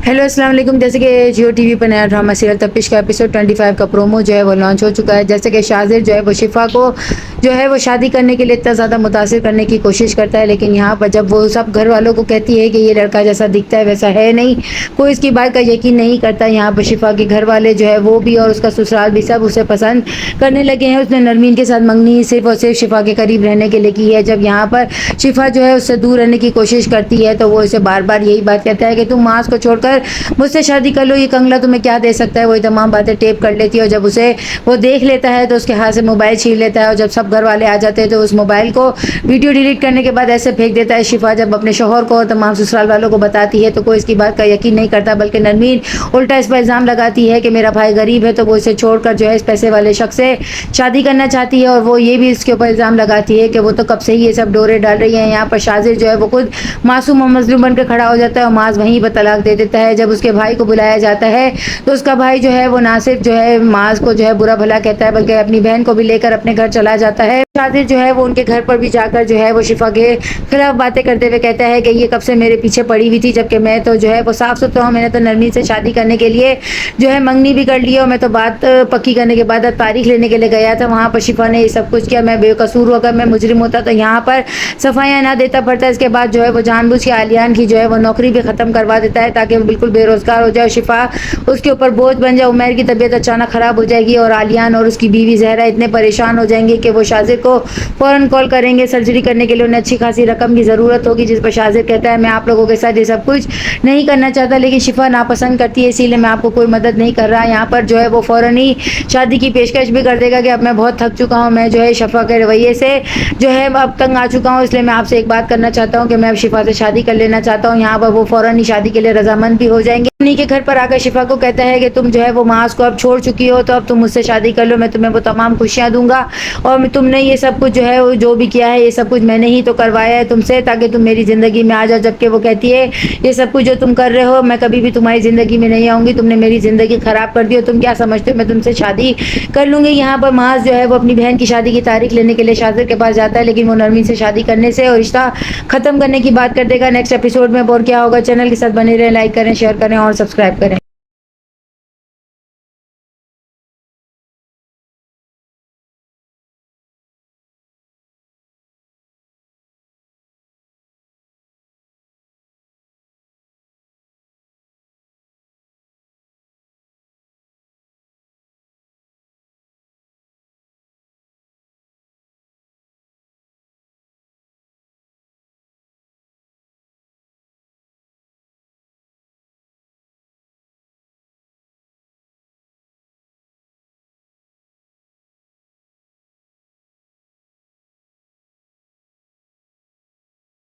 Hello अस्सलाम वालेकुम। जैसे कि जियो टीवी पर नया ड्रामा सीरियल तपिश का एपिसोड 25 का प्रोमो जो है वो लॉन्च हो चुका है। जैसे कि शाजिर जो है वो शिफा को जो है वो शादी करने के लिए इतना ज़्यादा मुतासिर करने की कोशिश करता है, लेकिन यहाँ पर जब वो सब घर वालों को कहती है कि ये लड़का जैसा दिखता है वैसा है नहीं, कोई इसकी बात का यकीन नहीं करता। यहाँ पर शिफा के घर वाले जो है वो भी और उसका ससुराल भी सब उसे पसंद करने लगे हैं। उसने नरमीन के साथ मंगनी सिर्फ और सिर्फ शिफा के करीब रहने के लिए की है। जब यहाँ पर शिफा जो है उससे दूर रहने की कोशिश करती है तो वो इसे बार बार यही बात कहता है कि तुम मास को छोड़कर मुझसे शादी कर लो, ये कंगला तुम्हें क्या दे सकता है। वो तमाम बातें टेप कर लेती है और जब उसे वो देख लेता है तो उसके हाथ से मोबाइल छीन लेता है और जब सब घर वाले आ जाते हैं तो उस मोबाइल को वीडियो डिलीट करने के बाद ऐसे फेंक देता है। शिफा जब अपने शोहर को और तमाम ससुराल वालों को बताती है तो कोई इसकी बात का यकीन नहीं करता, बल्कि नरमीन उल्टा इस पर इल्ज़ाम लगाती है कि मेरा भाई गरीब है तो वो इसे छोड़कर जो है इस पैसे वाले शख्स से शादी करना चाहती है। और वो ये भी इसके ऊपर इल्ज़ाम लगाती है कि वो तो कब से ही ये सब डोरे डाल रही है। यहाँ पर शाजिर जो है वो खुद मासूम और मजलूम बनकर खड़ा हो जाता है और माज वहीं पर तलाक दे देता है। जब उसके भाई को बुलाया जाता है तो उसका भाई जो है वो ना सिर्फ जो है माज को जो है बुरा भला कहता है बल्कि अपनी बहन को भी लेकर अपने घर चला जाता है। शाजिर जो है वो उनके घर पर भी जाकर जो है वो शिफा के खिलाफ बातें करते हुए कहता है कि ये कब से मेरे पीछे पड़ी हुई थी, जबकि मैं तो जो है वो साफ सुथरा हूँ। मैंने तो नरमीन से शादी करने के लिए जो है मंगनी भी कर ली और मैं तो बात पक्की करने के बाद तारीख लेने के लिए गया था। वहाँ पर शिफा ने ये सब कुछ किया, मैं बेकसूर होकर मैं मुजरिम होता तो यहाँ पर सफाइयाँ ना देता पड़ता। इसके बाद जो है वो जानबूझ के आलियान की जो है वो नौकरी भी ख़त्म करवा देता है ताकि वो बिल्कुल बेरोजगार हो जाए। शिफा उसके ऊपर बोझ बन जाए। उमैर की तबीयत अचानक ख़राब हो जाएगी और आलियान और उसकी बीवी जहरा इतने परेशान हो जाएंगे कि वो शाजिर को फ़ौरन कॉल करेंगे। सर्जरी करने के लिए उन्हें अच्छी खासी रकम की ज़रूरत होगी, जिस पर शाजिर कहता है मैं आप लोगों के साथ ये सब कुछ नहीं करना चाहता, लेकिन शिफा नापसंद करती है इसीलिए मैं आपको कोई मदद नहीं कर रहा। यहाँ पर जो है वो फ़ौरन ही शादी की पेशकश भी कर देगा कि अब मैं बहुत थक चुका हूँ, मैं जो है शिफा के रवैये से जो है अब तंग आ चुका हूँ, इसलिए मैं आपसे एक बात करना चाहता हूँ कि मैं अब शिफा से शादी कर लेना चाहता हूँ। यहाँ पर वो फ़ौरन ही शादी के लिए रजामंद भी हो जाएंगे। उन्हीं के घर पर आकर शिफा को कहता है कि तुम जो है वो मास को अब छोड़ चुकी हो तो अब तुम मुझसे शादी कर लो, मैं तुम्हें वो तमाम खुशियाँ दूंगा और तुमने ये सब कुछ जो है जो भी किया है ये सब कुछ मैंने ही तो करवाया है तुमसे ताकि तुम मेरी ज़िंदगी में आ जाओ। जबकि वो कहती है ये सब कुछ जो तुम कर रहे हो मैं कभी भी तुम्हारी ज़िंदगी में नहीं आऊँगी, तुमने मेरी ज़िंदगी ख़राब कर दी हो, तुम क्या समझते हो मैं तुमसे शादी कर लूँगी। यहाँ पर मास जो है वो अपनी बहन की शादी की तारीख लेने के लिए शाजिर के पास जाता है, लेकिन वो नरमीन से शादी करने से और रिश्ता ख़त्म करने की बात कर देगा। नेक्स्ट एपिसोड में और क्या होगा, चैनल के साथ बने रहें, लाइक करें, शेयर करें और सब्सक्राइब करें।